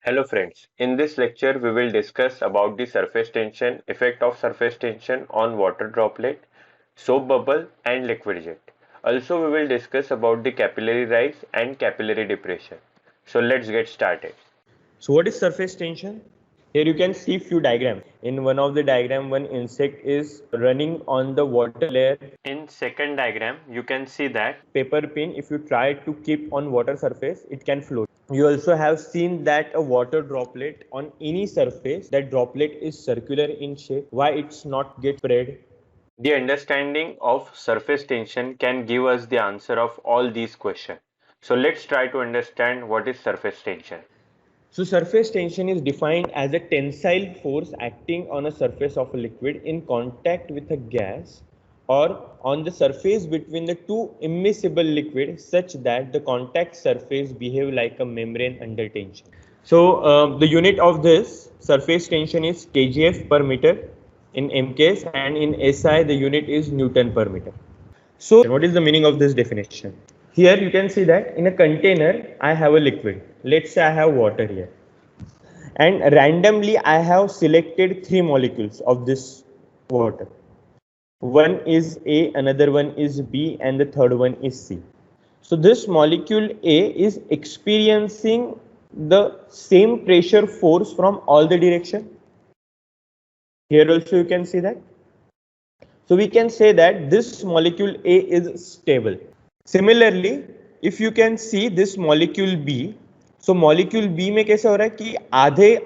Hello friends, in this lecture we will discuss about the surface tension, effect of surface tension on water droplet, soap bubble and liquid jet. Also we will discuss about the capillary rise and capillary depression. So let's get started. So what is surface tension? Here you can see few diagrams. In one of the diagram, one insect is running on the water layer. In second diagram, you can see that Paper pin, if you try to keep on water surface, it can float. You also have seen that a water droplet on any surface, that droplet is circular in shape. Why it's not get spread? the understanding of surface tension can give us the answer of all these questions. So let's try to understand what is surface tension. So surface tension is defined as a tensile force acting on a surface of a liquid in contact with a gas or on the surface between the two immiscible liquids such that the contact surface behave like a membrane under tension. So the unit of this surface tension is kgf per meter in MKS, and in SI the unit is Newton per meter. So what is the meaning of this definition? Here you can see that in a container I have a liquid. Let's say I have water here. And randomly I have selected three molecules of this water. One is A, another one is B, and the third one is C. So this molecule A is experiencing the same pressure force from all the direction. Here also you can see that. So we can say that this molecule A is stable. Similarly, if you can see this molecule B, so molecule B में कैसा हो रहा है कि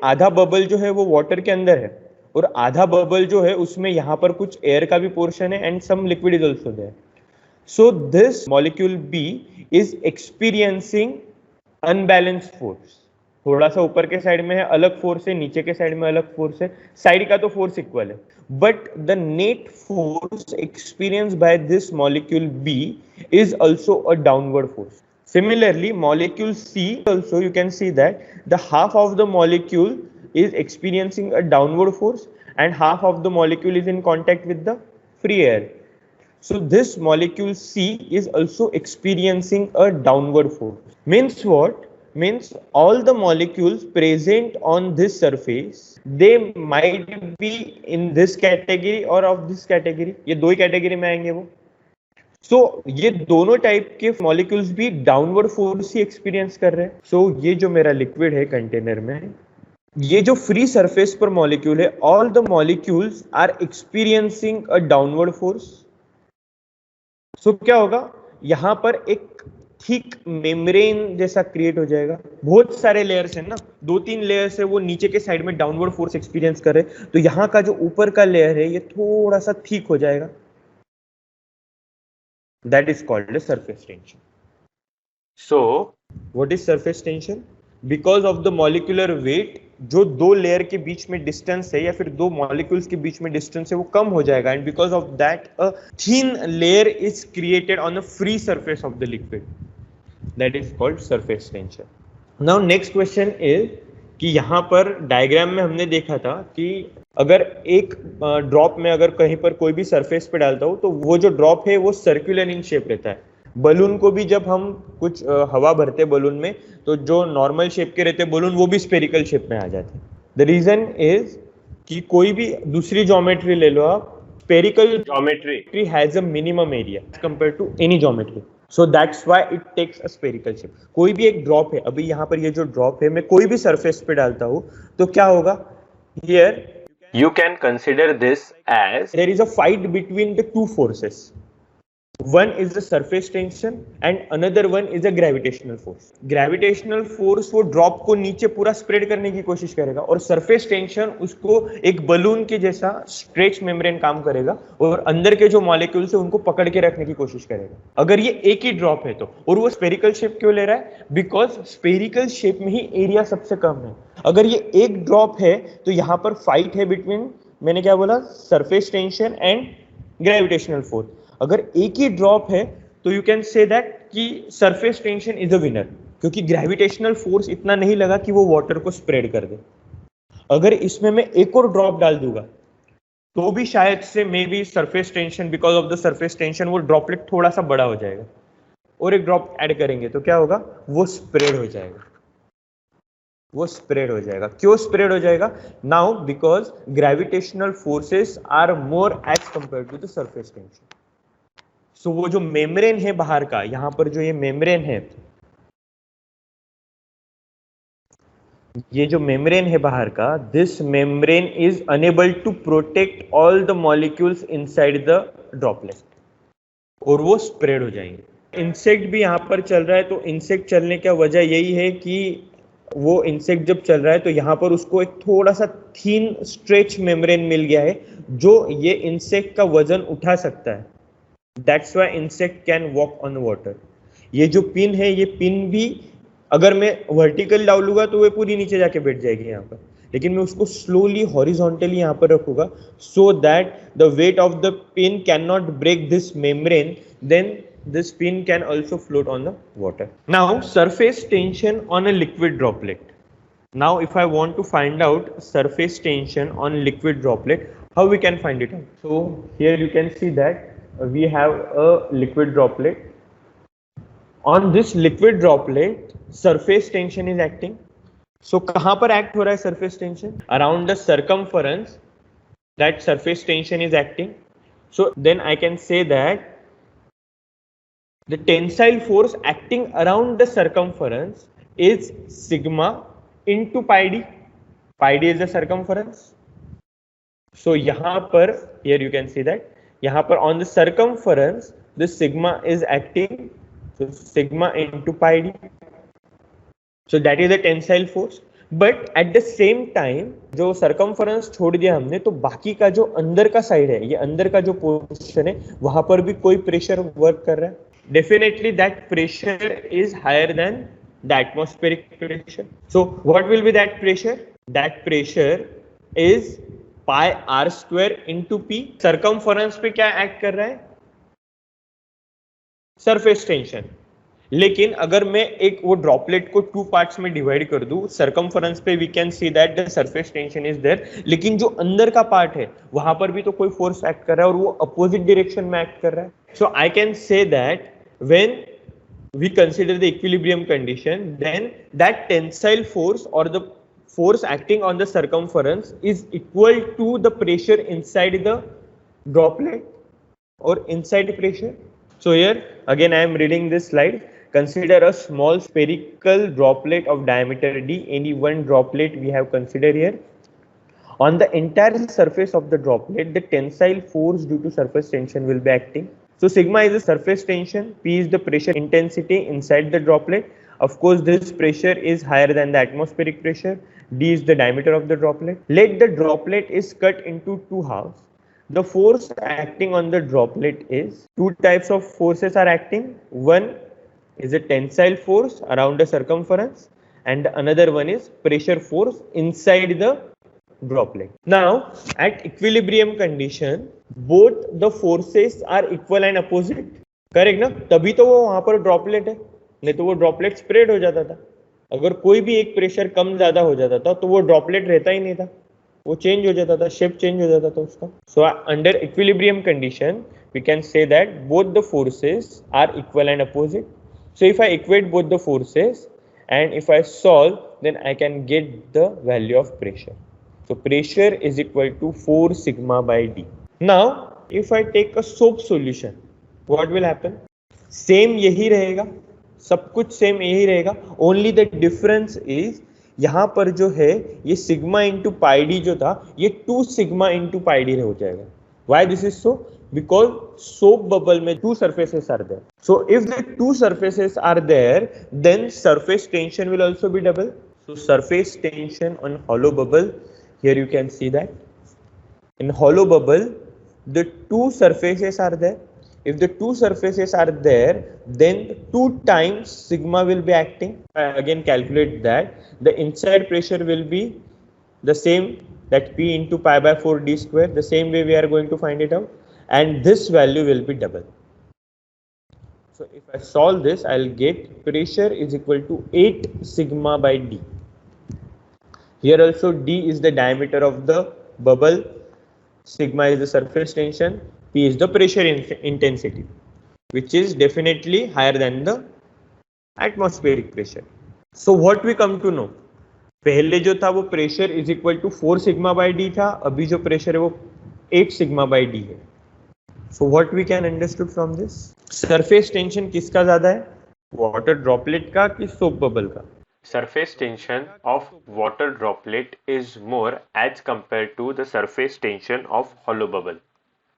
आधा bubble जो है वो वाटर के अंदर है और आधा बबल जो है उसमें यहाँ पर कुछ एयर का भी पोर्शन है and some liquid is also there. So this molecule B is experiencing unbalanced force. थोड़ा सा ऊपर के साइड में है अलग फोर्स है, नीचे के साइड में अलग फोर्स है, साइड का तो फोर्स इक्वल है, but the net force experience by this molecule be is also a downward force. Similarly, molecule C also you can see that the half of the molecule is experiencing a downward force and half of the molecule is in contact with the free air. So this molecule C is also experiencing a downward force. Means what? Means all the molecules present on this surface, they might be in this category or of this category. ये दो ही category में आएंगे वो. So ये दोनों type के molecules भी downward force ही experience कर रहे हैं. So ये जो मेरा लिक्विड है कंटेनर में, ये जो फ्री सरफेस पर मॉलिक्यूल है, all the molecules are experiencing a downward force. So क्या होगा, यहाँ पर एक थिक मेम्ब्रेन जैसा क्रिएट हो जाएगा. बहुत सारे लेयर्स हैं ना, दो तीन लेयर्स है, वो नीचे के साइड में डाउनवर्ड फोर्स एक्सपीरियंस कर रहे हैं, तो यहाँ का जो ऊपर का लेयर है ये थोड़ा सा थिक हो जाएगा. That is called a surface tension. So what is surface tension? Because of the molecular weight, जो दो लेयर के बीच में डिस्टेंस है या फिर दो मॉलिक्यूल्स के बीच में डिस्टेंस है वो कम हो जाएगा, and because of that a thin layer is created on the free surface of the liquid. That is called surface tension. Now next question is कि यहाँ पर डायग्राम में हमने देखा था कि अगर एक ड्रॉप में अगर कहीं पर कोई भी सरफेस पे डालता हूँ तो वो जो ड्रॉप है वो सर्कुलर इन शेप रहता है. बलून को भी जब हम कुछ हवा भरते बलून में तो जो नॉर्मल शेप के रहते बलून वो भी स्पेरिकल शेप में आ जाते हैं. द रीजन इज कि कोई भी दूसरी ज्योमेट्री ले लो आप, spherical geometry has a minimum area compare to any geometry. So that's why it takes a spherical shape. कोई भी एक ड्रॉप है, अभी यहाँ पर ये जो ड्रॉप है मैं कोई भी सरफेस पे डालता हूँ तो क्या होगा, here you can consider this as there is a fight between the two forces. One is the surface tension and another one is a gravitational force. Gravitational force वो ड्रॉप को नीचे पूरा स्प्रेड करने की कोशिश करेगा और सरफेस टेंशन उसको एक बलून के जैसा स्ट्रेच मेम्ब्रेन काम करेगा और अंदर के जो मॉलिक्यूल्स है उनको पकड़ के रखने की कोशिश करेगा. अगर ये एक ही ड्रॉप है तो, और वो स्पेरिकल शेप क्यों ले रहा है, बिकॉज स्पेरिकल शेप में ही एरिया सबसे कम है. अगर ये एक ड्रॉप है तो यहाँ पर फाइट है बिटवीन, मैंने क्या बोला, surface tension and gravitational force. अगर एक ही ड्रॉप है तो यू कैन से दैट कि surface tension is a winner, क्योंकि ग्रेविटेशनल फोर्स इतना नहीं लगा कि वो वाटर को स्प्रेड कर दे. अगर इसमें मैं एक और ड्रॉप डाल दूंगा तो भी शायद से may be surface tension, because of the surface tension वो ड्रॉपलेट थोड़ा सा बड़ा हो जाएगा, और एक ड्रॉप ऐड करेंगे तो क्या होगा, वो स्प्रेड हो जाएगा. वो स्प्रेड हो जाएगा। क्यों स्प्रेड हो जाएगा? Now because gravitational forces are more as compare to the surface tension. So वो जो मेम्ब्रेन है बाहर का, यहां पर जो ये मेम्ब्रेन है, ये जो मेम्ब्रेन है बाहर का, this membrane is unable to protect all the molecules inside the droplet, और वो स्प्रेड हो जाएंगे। इंसेक्ट भी यहाँ पर चल रहा है, तो इंसेक्ट चलने का वजह यही है कि वो इंसेक्ट जब चल रहा है तो यहाँ पर उसको एक थोड़ा सा थीन स्ट्रेच मेम्ब्रेन मिल गया है जो ये इंसेक्ट का वजन उठा सकता है। That's why insect can walk on water. ये जो पिन है, ये पिन भी अगर मैं वर्टिकल डालूंगा तो वो पूरी नीचे जाके बैठ जाएगी यहाँ पर, लेकिन मैं उसको स्लोली हॉरिजॉन्टली यहाँ पर रखूंगा so that the weight of the pin can not break this membrane, then this pin can also float on the water. Now surface tension on a liquid droplet. Now if I want to find out surface tension on liquid droplet, how we can find it out? So here you can see that we have a liquid droplet. On this liquid droplet surface tension is acting. So कहाँ पर act हो रहा है surface tension? Around the circumference that surface tension is acting. So then I can say that the tensile force acting around the circumference is sigma into pi d. Pi d is the circumference. So यहाँ पर, here you can see that, यहाँ पर on the circumference the sigma is acting, so sigma into pi d. So that is the tensile force. But at the same time जो circumference छोड़ दिया हमने, तो बाकी का जो अंदर का साइड है, ये अंदर का जो पोर्शन है, वहां पर भी कोई प्रेशर वर्क कर रहा है. Definitely that pressure is higher than the atmospheric pressure. So what will be that pressure? That pressure is pi r square into p. Circumference पे क्या act कर रहा है? Surface tension. लेकिन अगर मैं एक वो ड्रॉपलेट को टू पार्ट्स में डिवाइड कर दूं, सर्कमफरेंस पे we can see that the surface tension is there, लेकिन जो अंदर का पार्ट है वहां पर भी तो कोई फोर्स एक्ट कर रहा है और वो अपोजिट डायरेक्शन में एक्ट कर रहा है. So I can say that when we consider the equilibrium condition, then that tensile force or the force acting on the circumference is equal to the pressure inside the droplet or inside pressure. So here again I am reading this slide. Consider a small spherical droplet of diameter d. Any one droplet we have considered here. On the entire surface of the droplet, the tensile force due to surface tension will be acting. So sigma is the surface tension, p is the pressure intensity inside the droplet. Of course, this pressure is higher than the atmospheric pressure. D is the diameter of the droplet. Let the droplet is cut into two halves. The force acting on the droplet is, two types of forces are acting. One is a tensile force around the circumference, and another one is pressure force inside the droplet. Now at equilibrium condition both the forces are equal and opposite. Correct ना? तभी तो वो वहां पर droplet है, नहीं तो वो ड्रॉपलेट स्प्रेड हो जाता था. अगर कोई भी एक प्रेशर कम ज्यादा हो जाता था तो वो ड्रॉपलेट रहता ही नहीं था, वो चेंज हो जाता था, शेप चेंज हो जाता था उसका. So under equilibrium condition we can say that both the forces are equal and opposite. So if I equate both the forces and if I solve, then I can get the value of pressure. So pressure is equal to 4 sigma by d. Now if I take a soap solution, what will happen? Same यही रहेगा, सब कुछ same यही रहेगा. Only the difference is यहाँ पर जो है ये sigma into pi d जो था, ये 2 sigma into pi d हो जाएगा. Why this is so? Because soap bubble में two surfaces are there. So if the two surfaces are there, then surface tension will also be double. So surface tension on hollow bubble, here you can see that in hollow bubble the two surfaces are there. If the two surfaces are there, then 2 times sigma will be acting. I again calculate that the inside pressure will be the same, that p into pi by 4 d square. The same way we are going to find it out, and this value will be double. So if I solve this, I'll get pressure is equal to 8 sigma by d. Here also d is the diameter of the bubble, sigma is the surface tension, p is the pressure intensity, which is definitely higher than the atmospheric pressure. So what we come to know? पहले जो था वो pressure is equal to 4 sigma by D था, अभी जो pressure है वो 8 sigma by D है. So what we can understood from this, surface tension किसका ज्यादा है, वाटर ड्रॉपलेट का कि सोप बबल का? Surface tension of water droplet is more as compared to the surface tension of hollow bubble.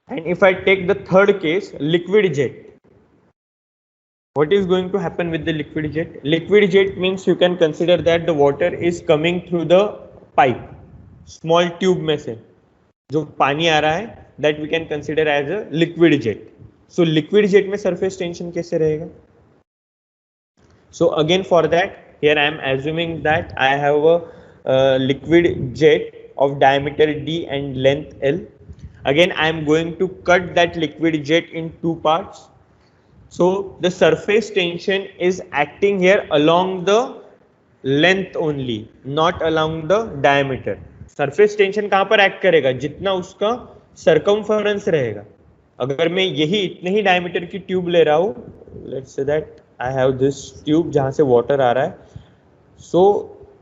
And if I take the third case, liquid jet, what is going to happen with the liquid jet? Liquid jet means you can consider that the water is coming through the pipe, small tube में से जो पानी आ रहा है, that we can consider as a liquid jet. So liquid jet में surface tension कैसे रहेगा? So again for that, here I am assuming that I have a liquid jet of diameter d and length L. Again I am going to cut that liquid jet in two parts. So the surface tension is acting here along the length only, not along the diameter. Surface tension कहाँ पर act करेगा? जितना उसका circumference रहेगा. अगर मैं यही इतने ही diameter की ट्यूब ले रहा हूँ, let's say that I have this tube जहाँ से water आ रहा है, so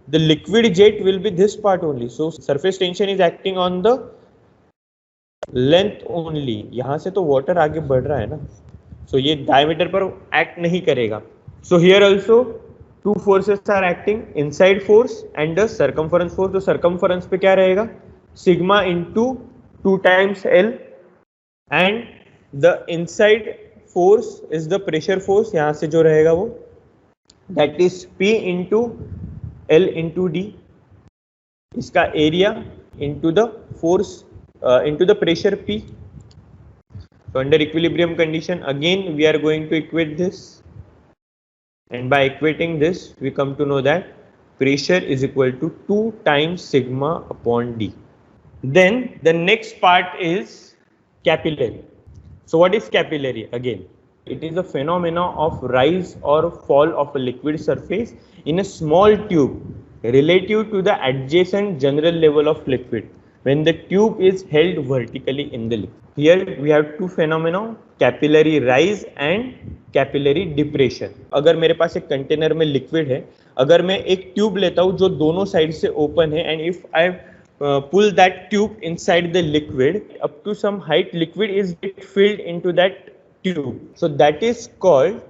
the liquid jet will be this part only. So surface tension is acting on the length only. यहाँ से तो water आगे बढ़ रहा है ना, so ये diameter पर act नहीं करेगा. So here also two forces are acting, inside force and the circumference force. तो circumference पे क्या रहेगा? Sigma into 2 times L, and the inside force is the pressure force. यहाँ से जो रहेगा वो that is P into L into D. इसका area into the force into the pressure P. So under equilibrium condition, again we are going to equate this, and by equating this we come to know that pressure is equal to 2 times sigma upon D. Then the next part is capillary. So what is capillary? Again, it is a phenomena of rise or fall of a liquid surface in a small tube relative to the adjacent general level of liquid when the tube is held vertically in the liquid. Here we have two phenomena, capillary rise and capillary depression. अगर मेरे पास एक container में liquid है, अगर मैं एक tube लेता हूँ जो दोनों साइड से ओपन है, and if I pull that tube inside the liquid up to some height, liquid is filled into that tube. So that is called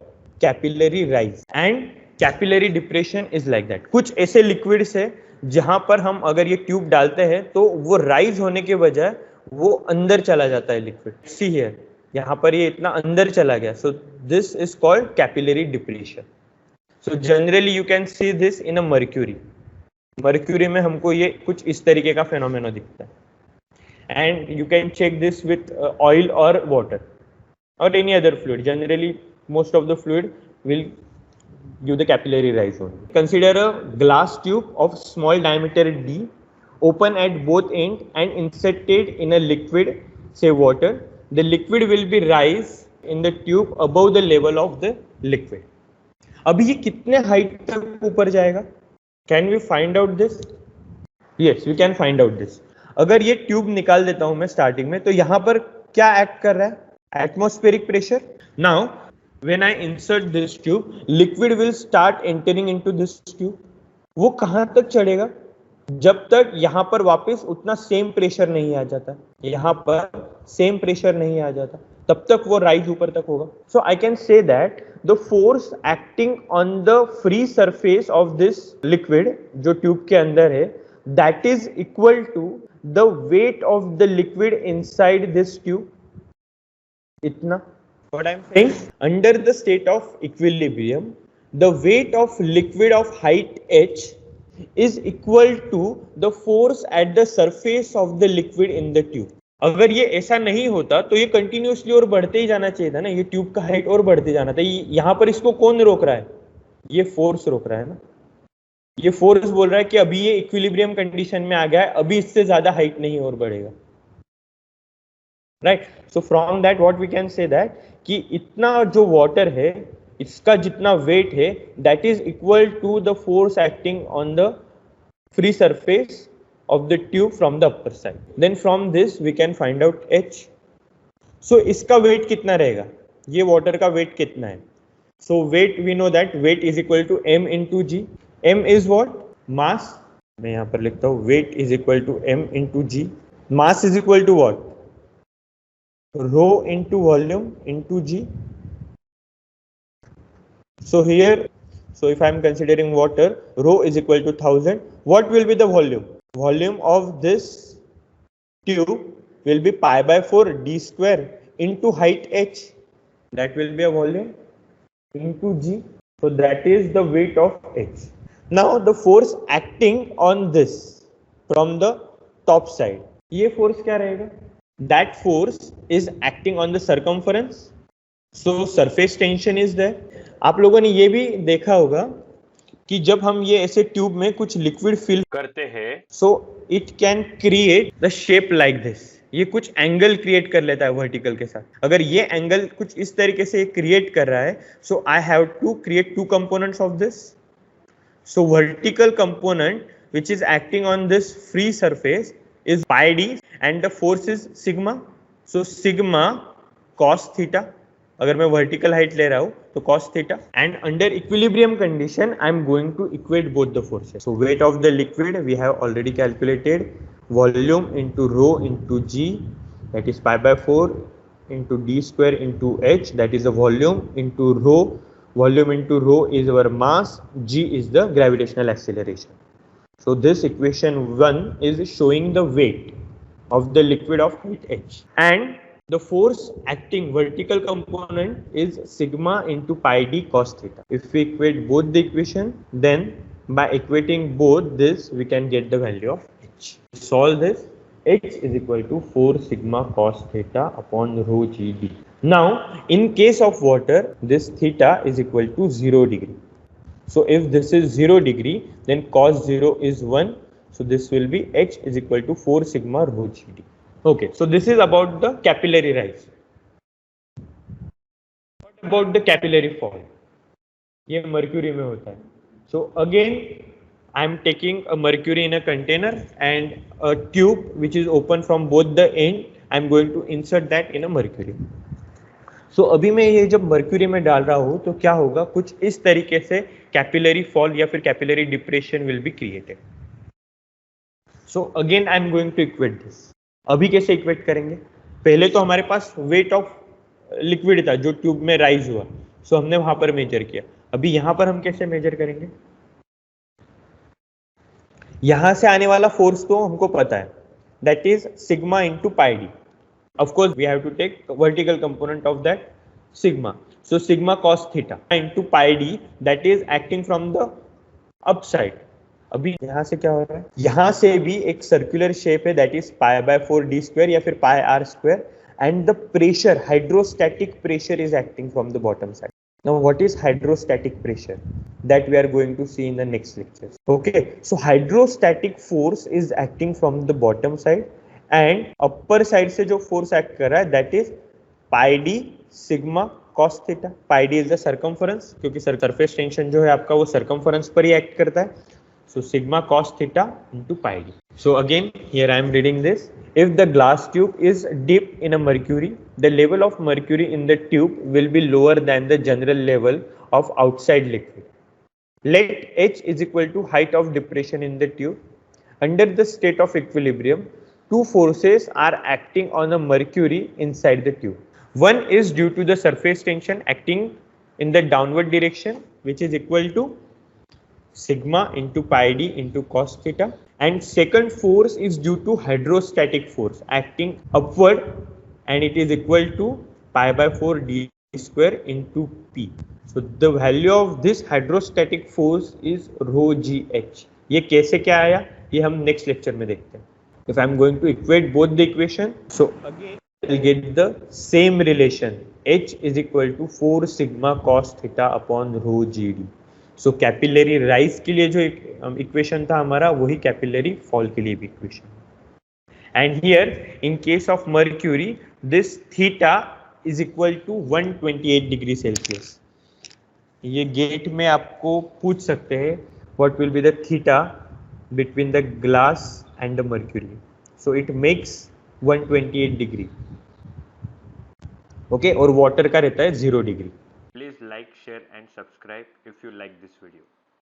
capillary rise, and capillary depression is like that. कुछ ऐसे liquids है जहां पर हम अगर ये tube डालते हैं तो वो राइज होने के बजाय वो अंदर चला जाता है लिक्विड. सी हियर, यहाँ पर ये इतना अंदर चला गया. So this is called capillary depression. So generally you can see this in a mercury. Mercury में हमको ये कुछ इस तरीके का फेनोमेना दिखता है, and you can check this with oil और वाटर और any other fluid. Generally most of the fluid will give the capillary rise only. Consider a glass tube of small diameter d, open at both ends and inserted in a liquid, say water. The liquid will be rise in the tube above the level of the liquid. अभी ये कितने height तक ऊपर जाएगा? Can we find out this? Yes, we can find out this. अगर ये tube निकाल देता हूं मैं स्टार्टिंग में, तो यहाँ पर क्या एक्ट कर रहा है? Atmospheric pressure. Now when I insert this tube, liquid will start entering into this tube. वो कहाँ तक चढ़ेगा? जब तक यहाँ पर वापस उतना सेम प्रेशर नहीं आ जाता, यहाँ पर सेम प्रेशर नहीं आ जाता, तब तक वो राइज ऊपर तक होगा. So I can say that the force acting on the free surface of this liquid जो ट्यूब के अंदर है, that is equal to the weight of the liquid inside this tube. इतना. What I am saying, under the state of equilibrium, the weight of liquid of height h is equal to the force at the surface of the liquid in the tube. अगर ये ऐसा नहीं होता तो ये continuously और बढ़ते ही जाना चाहिए था ना, ये ट्यूब का हाइट और बढ़ते जाना था. यहाँ पर इसको कौन रोक रहा है? ये फोर्स रोक रहा है ना. ये फोर्स बोल रहा है कि अभी ये इक्विलिब्रियम कंडीशन में आ गया है, अभी इससे ज्यादा हाइट नहीं और बढ़ेगा. Right. So from that what we can say that कि इतना जो वाटर है इसका जितना वेट है that is equal to the force acting on the free surface of the tube from the upper side. Then from this we can find out H. So इसका weight कितना रहेगा? ये वाटर का weight कितना है? So weight we know that weight is equal to m into g. m is what? Mass. मैं यहाँ पर लिखता हूँ weight is equal to m into G, mass is equal to what, rho into volume into G. So here, so if I am considering water, rho is equal to 1000. What will be the volume? Volume of this tube will be pi by 4 d square into height h. That will be a volume into g. So that is the weight of h. Now the force acting on this from the top side. ये force क्या रहेगा? That force is acting on the circumference. So surface tension is there. आप लोगों ने ये भी देखा होगा कि जब हम ये ऐसे ट्यूब में कुछ लिक्विड फिल करते हैं, so it can create the shape like this. ये कुछ एंगल क्रिएट कर लेता है वर्टिकल के साथ. अगर ये एंगल कुछ इस तरीके से क्रिएट कर रहा है, so I have to create two components of this. So vertical component which is acting on this free surface is pi d and the force is sigma. So sigma cos theta. अगर मैं vertical height ले रहा हूं तो cos theta, and under equilibrium condition I am going to equate both the forces. So weight of the liquid we have already calculated, volume into rho into g, that is pi by 4 into d square into h, that is the volume, into rho, volume into rho is our mass, g is the gravitational acceleration. So this equation 1 is showing the weight of the liquid of height h, and the force acting vertical component is sigma into pi d cos theta. If we equate both the equation, then by equating both this we can get the value of h. Solve this. H is equal to 4 sigma cos theta upon rho g d. Now in case of water, this theta is equal to 0 degree. So if this is 0 degree, then cos 0 is 1. So this will be h is equal to 4 sigma rho g d. Okay, so this is about the capillary rise. What about the capillary fall? ये mercury में होता है. So again, I am taking a mercury in a container and a tube which is open from both the end. I am going to insert that in a mercury. So अभी मैं ये जब mercury में डाल रहा हूँ तो क्या होगा, कुछ इस तरीके से capillary fall या फिर capillary depression will be created. So again I am going to equate this. अभी कैसे इक्वेट करेंगे? पहले तो हमारे पास वेट ऑफ लिक्विड था जो ट्यूब में राइज हुआ, सो हमने वहां पर मेजर किया. अभी यहां पर हम कैसे मेजर करेंगे? यहां से आने वाला फोर्स तो हमको पता है, that is sigma into pi D. Of course we have to take vertical component of that sigma. So sigma cos theta into pi D, that is acting from the up side. अभी यहाँ से क्या हो रहा है? यहाँ से भी एक सर्कुलर शेप है, that is pi by 4 D square या फिर pi R square, and the pressure, hydrostatic pressure is acting from the bottom side. Now what is hydrostatic pressure? That we are going to see in the next lecture. Okay, so hydrostatic force is acting from the bottom side, and upper side से जो force act कर रहा है that is pi D sigma cos theta. Pi D is the circumference, क्योंकि surface tension जो है आपका वो सर्कमफरेंस पर ही एक्ट करता है. So sigma cos theta into pi d. So again here I am reading this. If the glass tube is dipped in a mercury, the level of mercury in the tube will be lower than the general level of outside liquid. Let h is equal to height of depression in the tube. Under the state of equilibrium, two forces are acting on a mercury inside the tube. One is due to the surface tension acting in the downward direction, which is equal to sigma into pi d into cos theta, and second force is due to hydrostatic force acting upward, and it is equal to pi by 4 d square into p. So the value of this hydrostatic force is rho gh. ये कैसे क्या आया ये हम next lecture में देखते हैं. If I am going to equate both the equation, so again we will get the same relation, h is equal to 4 sigma cos theta upon rho gd. So capillary rise के लिए जो equation था हमारा, वही capillary fall के लिए भी equation. And here in case of mercury this theta is equal to 128 degree Celsius. ये गेट में आपको पूछ सकते हैं what will be the theta between the glass and the mercury. So it makes 128 degree. Okay, और water का रहता है 0 degree. Please like, share and subscribe if you like this video.